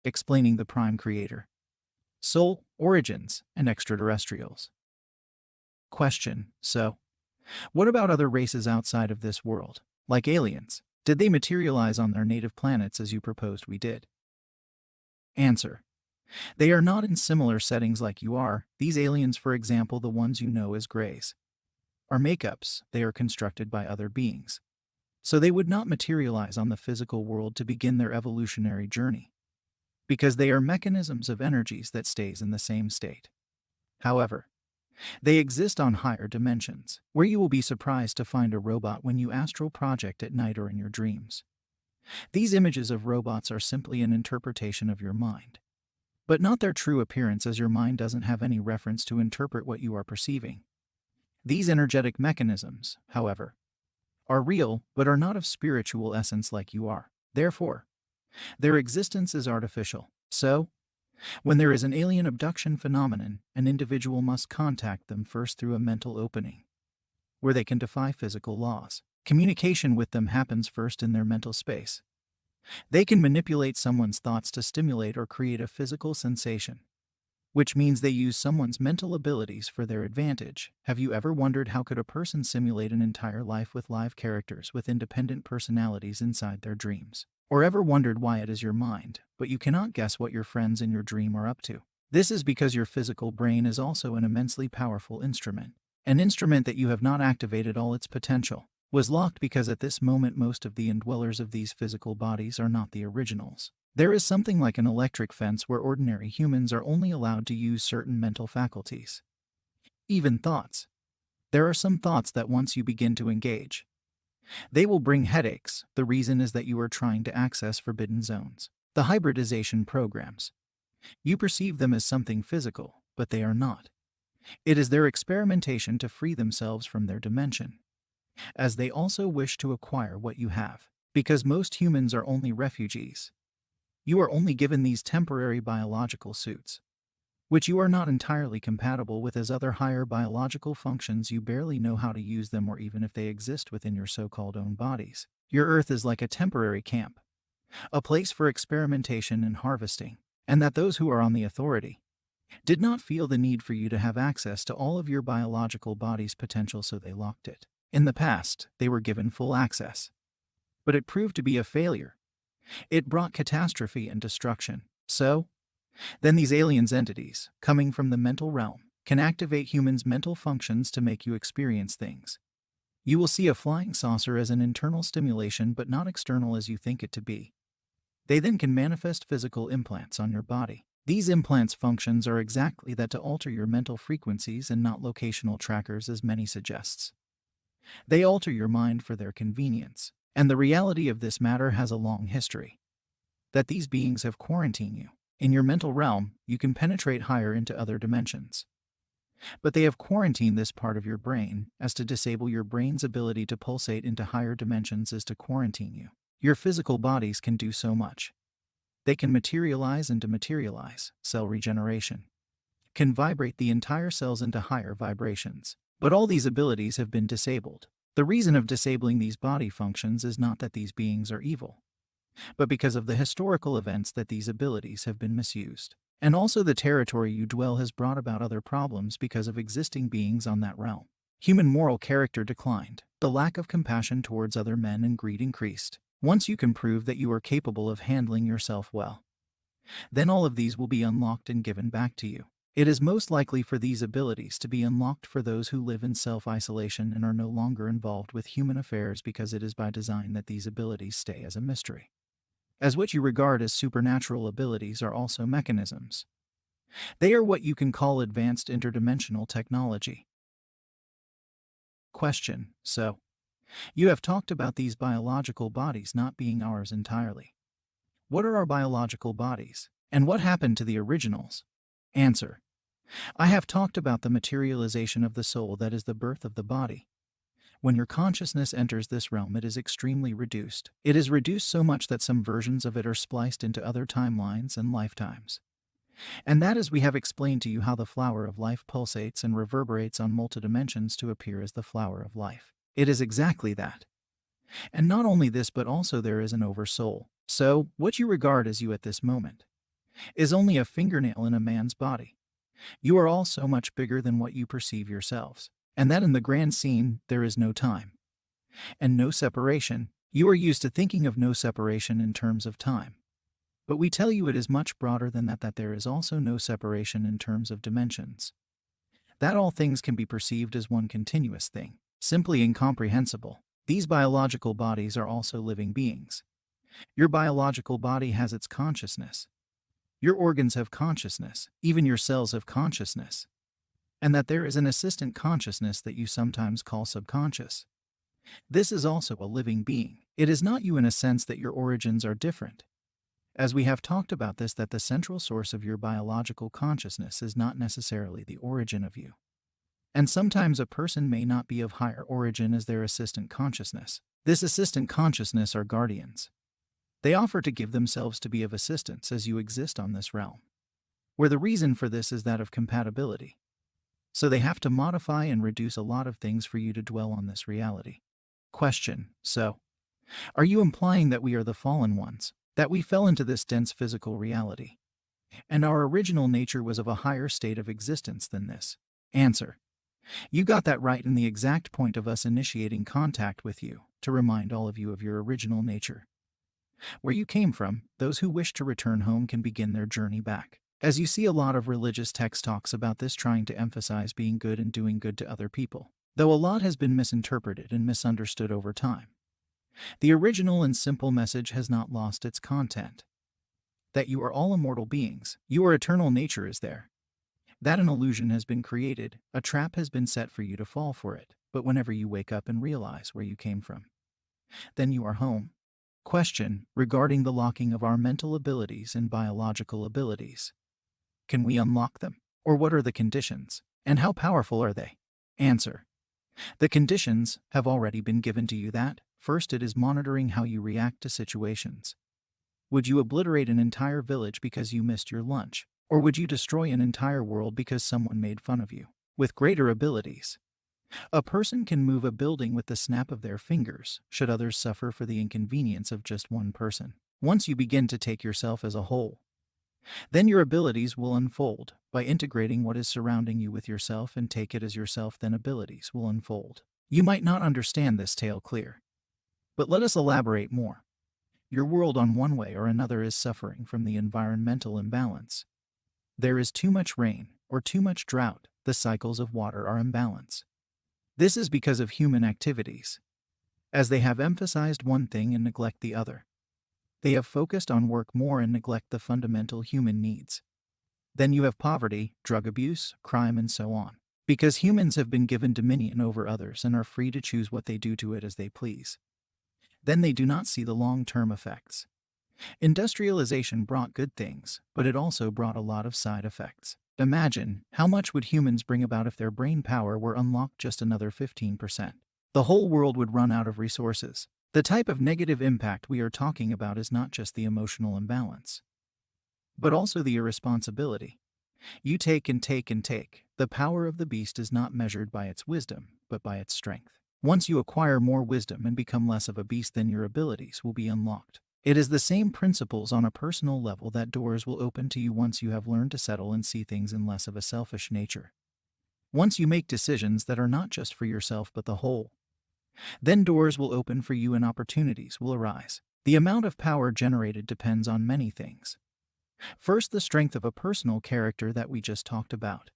explaining the Prime Creator, Soul, Origins, and Extraterrestrials. Question: so, what about other races outside of this world, like aliens? Did they materialize on their native planets as you proposed we did? Answer: they are not in similar settings like you are. These aliens, for example, the ones you know as Greys, are makeups. They are constructed by other beings. So they would not materialize on the physical world to begin their evolutionary journey, because they are mechanisms of energies that stays in the same state. However, they exist on higher dimensions, where you will be surprised to find a robot when you astral project at night or in your dreams. These images of robots are simply an interpretation of your mind, but not their true appearance, as your mind doesn't have any reference to interpret what you are perceiving. These energetic mechanisms, however, are real but are not of spiritual essence like you are. Therefore, their existence is artificial. So, when there is an alien abduction phenomenon, an individual must contact them first through a mental opening, where they can defy physical laws. Communication with them happens first in their mental space. They can manipulate someone's thoughts to stimulate or create a physical sensation, which means they use someone's mental abilities for their advantage. Have you ever wondered how could a person simulate an entire life with live characters with independent personalities inside their dreams? Or ever wondered why it is your mind, but you cannot guess what your friends in your dream are up to? This is because your physical brain is also an immensely powerful instrument. An instrument that you have not activated all its potential, was locked because at this moment most of the indwellers of these physical bodies are not the originals. There is something like an electric fence where ordinary humans are only allowed to use certain mental faculties. Even thoughts. There are some thoughts that once you begin to engage, they will bring headaches. The reason is that you are trying to access forbidden zones. The hybridization programs. You perceive them as something physical, but they are not. It is their experimentation to free themselves from their dimension, as they also wish to acquire what you have. Because most humans are only refugees, you are only given these temporary biological suits, which you are not entirely compatible with as other higher biological functions. You barely know how to use them, or even if they exist within your so-called own bodies. Your Earth is like a temporary camp, a place for experimentation and harvesting, and that those who are on the authority did not feel the need for you to have access to all of your biological body's potential, so they locked it. In the past, they were given full access, but it proved to be a failure. It brought catastrophe and destruction. So, then these aliens entities, coming from the mental realm, can activate humans' mental functions to make you experience things. You will see a flying saucer as an internal stimulation, but not external as you think it to be. They then can manifest physical implants on your body. These implants' functions are exactly that, to alter your mental frequencies, and not locational trackers as many suggests. They alter your mind for their convenience. And the reality of this matter has a long history, that these beings have quarantined you. In your mental realm, you can penetrate higher into other dimensions, but they have quarantined this part of your brain. As to disable your brain's ability to pulsate into higher dimensions is to quarantine you. Your physical bodies can do so much. They can materialize and dematerialize, cell regeneration, can vibrate the entire cells into higher vibrations. But all these abilities have been disabled. The reason of disabling these body functions is not that these beings are evil, but because of the historical events that these abilities have been misused. And also the territory you dwell has brought about other problems because of existing beings on that realm. Human moral character declined, the lack of compassion towards other men, and greed increased. Once you can prove that you are capable of handling yourself well, then all of these will be unlocked and given back to you. It is most likely for these abilities to be unlocked for those who live in self-isolation and are no longer involved with human affairs, because it is by design that these abilities stay as a mystery, as what you regard as supernatural abilities are also mechanisms. They are what you can call advanced interdimensional technology. Question: so, you have talked about these biological bodies not being ours entirely. What are our biological bodies? And what happened to the originals? Answer: I have talked about the materialization of the soul, that is the birth of the body. When your consciousness enters this realm, it is extremely reduced. It is reduced so much that some versions of it are spliced into other timelines and lifetimes. And that is, we have explained to you how the flower of life pulsates and reverberates on multidimensions to appear as the flower of life. It is exactly that. And not only this, but also there is an oversoul. So, what you regard as you at this moment is only a fingernail in a man's body. You are all so much bigger than what you perceive yourselves. And that in the grand scene, there is no time and no separation. You are used to thinking of no separation in terms of time. But we tell you it is much broader than that, that there is also no separation in terms of dimensions. That all things can be perceived as one continuous thing, simply incomprehensible. These biological bodies are also living beings. Your biological body has its consciousness. Your organs have consciousness, even your cells have consciousness. And that there is an assistant consciousness that you sometimes call subconscious. This is also a living being. It is not you in a sense that your origins are different. As we have talked about this, that the central source of your biological consciousness is not necessarily the origin of you. And sometimes a person may not be of higher origin as their assistant consciousness. This assistant consciousness are guardians. They offer to give themselves to be of assistance as you exist on this realm, where the reason for this is that of compatibility. So they have to modify and reduce a lot of things for you to dwell on this reality. Question: so, are you implying that we are the fallen ones, that we fell into this dense physical reality, and our original nature was of a higher state of existence than this? Answer: you got that right in the exact point of us initiating contact with you, to remind all of you of your original nature. Where you came from, those who wish to return home can begin their journey back. As you see, a lot of religious text talks about this, trying to emphasize being good and doing good to other people, though a lot has been misinterpreted and misunderstood over time. The original and simple message has not lost its content. That you are all immortal beings, your eternal nature is there. That an illusion has been created, a trap has been set for you to fall for it, but whenever you wake up and realize where you came from, then you are home. Question: regarding the locking of our mental abilities and biological abilities. Can we unlock them? Or what are the conditions? And how powerful are they? Answer: the conditions have already been given to you. That, first, it is monitoring how you react to situations. Would you obliterate an entire village because you missed your lunch? Or would you destroy an entire world because someone made fun of you? With greater abilities, a person can move a building with the snap of their fingers, should others suffer for the inconvenience of just one person. Once you begin to take yourself as a whole, then your abilities will unfold. By integrating what is surrounding you with yourself and take it as yourself, then abilities will unfold. You might not understand this tale clear, but let us elaborate more. Your world on one way or another is suffering from the environmental imbalance. There is too much rain or too much drought. The cycles of water are imbalanced. This is because of human activities, as they have emphasized one thing and neglect the other. They have focused on work more and neglect the fundamental human needs. Then you have poverty, drug abuse, crime, and so on. Because humans have been given dominion over others and are free to choose what they do to it as they please. Then they do not see the long-term effects. Industrialization brought good things, but it also brought a lot of side effects. Imagine, how much would humans bring about if their brain power were unlocked just another 15%? The whole world would run out of resources. The type of negative impact we are talking about is not just the emotional imbalance, but also the irresponsibility. You take and take and take. The power of the beast is not measured by its wisdom, but by its strength. Once you acquire more wisdom and become less of a beast, then your abilities will be unlocked. It is the same principles on a personal level, that doors will open to you once you have learned to settle and see things in less of a selfish nature. Once you make decisions that are not just for yourself but the whole, then doors will open for you and opportunities will arise. The amount of power generated depends on many things. First, the strength of a personal character that we just talked about,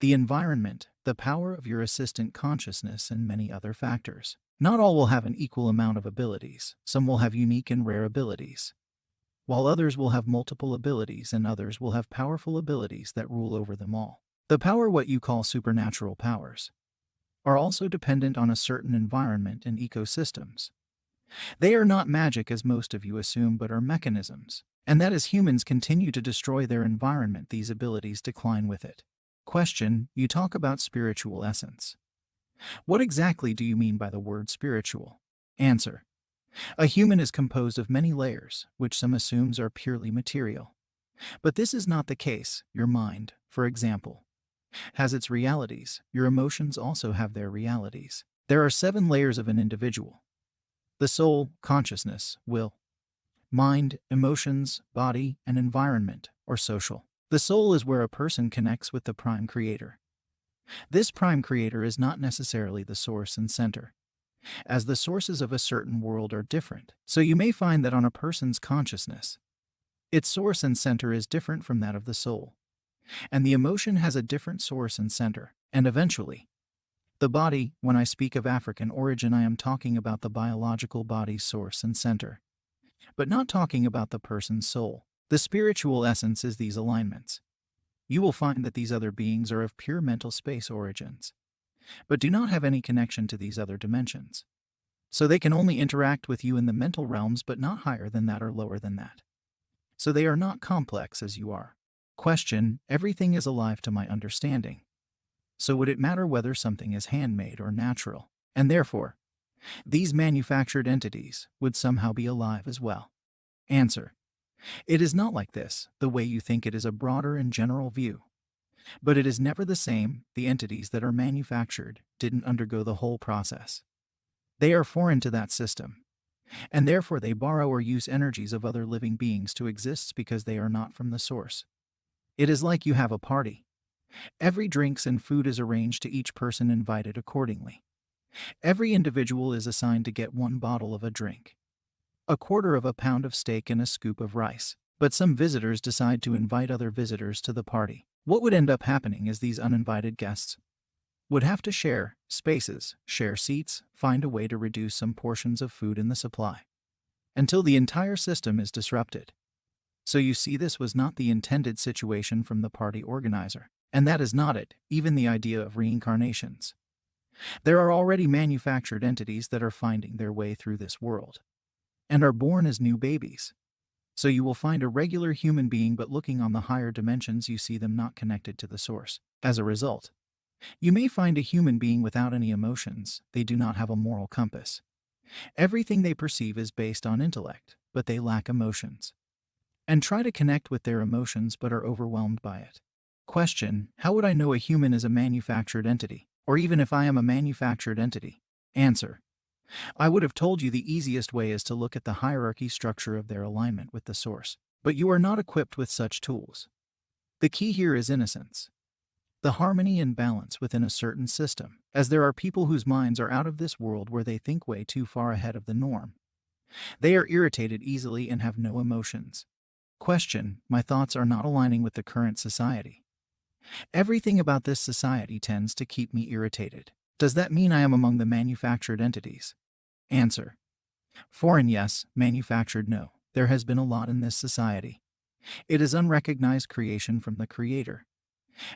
the environment, the power of your assistant consciousness, and many other factors. Not all will have an equal amount of abilities. Some will have unique and rare abilities, while others will have multiple abilities, and others will have powerful abilities that rule over them all. The power, what you call supernatural powers, are also dependent on a certain environment and ecosystems. They are not magic as most of you assume, but are mechanisms. And that as humans continue to destroy their environment, these abilities decline with it. Question: you talk about spiritual essence. What exactly do you mean by the word spiritual? Answer: a human is composed of many layers, which some assumes are purely material. But this is not the case. Your mind, for example, has its realities. Your emotions also have their realities. There are 7 layers of an individual: the soul, consciousness, will, mind, emotions, body, and environment, or social. The soul is where a person connects with the prime creator. This prime creator is not necessarily the source and center, as the sources of a certain world are different. So you may find that on a person's consciousness, its source and center is different from that of the soul, and the emotion has a different source and center. And eventually, the body, when I speak of African origin, I am talking about the biological body's source and center, but not talking about the person's soul. The spiritual essence is these alignments. You will find that these other beings are of pure mental space origins, but do not have any connection to these other dimensions. So they can only interact with you in the mental realms, but not higher than that or lower than that. So they are not complex as you are. Question: everything is alive to my understanding. So would it matter whether something is handmade or natural? And therefore, these manufactured entities would somehow be alive as well? Answer: it is not like this, the way you think it is a broader and general view. But it is never the same. The entities that are manufactured didn't undergo the whole process. They are foreign to that system, and therefore they borrow or use energies of other living beings to exist because they are not from the source. It is like you have a party. Every drinks and food is arranged to each person invited accordingly. Every individual is assigned to get one bottle of a drink, a quarter of a pound of steak, and a scoop of rice. But some visitors decide to invite other visitors to the party. What would end up happening is these uninvited guests would have to share spaces, share seats, find a way to reduce some portions of food in the supply, until the entire system is disrupted. So you see, this was not the intended situation from the party organizer. And that is not it, even the idea of reincarnations. There are already manufactured entities that are finding their way through this world, and are born as new babies. So you will find a regular human being, but looking on the higher dimensions, you see them not connected to the source. As a result, you may find a human being without any emotions. They do not have a moral compass. Everything they perceive is based on intellect, but they lack emotions, and try to connect with their emotions but are overwhelmed by it. Question: how would I know a human is a manufactured entity, or even if I am a manufactured entity? Answer: I would have told you the easiest way is to look at the hierarchy structure of their alignment with the source. But you are not equipped with such tools. The key here is innocence, the harmony and balance within a certain system, as there are people whose minds are out of this world, where they think way too far ahead of the norm. They are irritated easily and have no emotions. Question: my thoughts are not aligning with the current society. Everything about this society tends to keep me irritated. Does that mean I am among the manufactured entities? Answer: foreign yes, manufactured no. There has been a lot in this society. It is unrecognized creation from the Creator.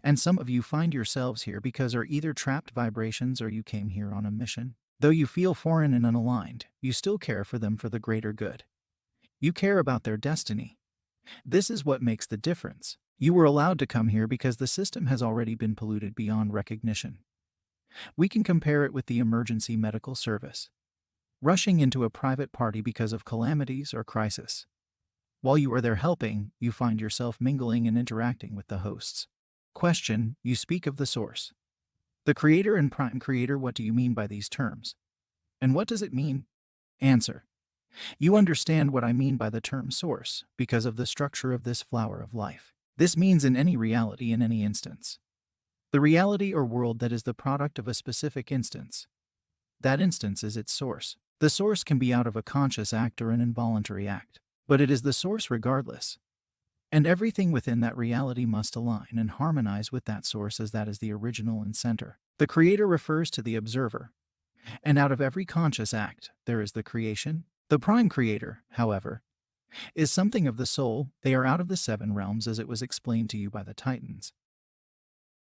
And some of you find yourselves here because are either trapped vibrations or you came here on a mission. Though you feel foreign and unaligned, you still care for them for the greater good. You care about their destiny. This is what makes the difference. You were allowed to come here because the system has already been polluted beyond recognition. We can compare it with the emergency medical service. Rushing into a private party because of calamities or crisis. While you are there helping, you find yourself mingling and interacting with the hosts. Question: you speak of the source, the creator and prime creator. What do you mean by these terms? And what does it mean? Answer: you understand what I mean by the term source because of the structure of this flower of life. This means in any reality, in any instance. The reality or world that is the product of a specific instance. That instance is its source. The source can be out of a conscious act or an involuntary act, but it is the source regardless. And everything within that reality must align and harmonize with that source, as that is the original and center. The creator refers to the observer, and out of every conscious act, there is the creation. The prime creator, however, is something of the soul. They are out of the 7 realms as it was explained to you by the Titans.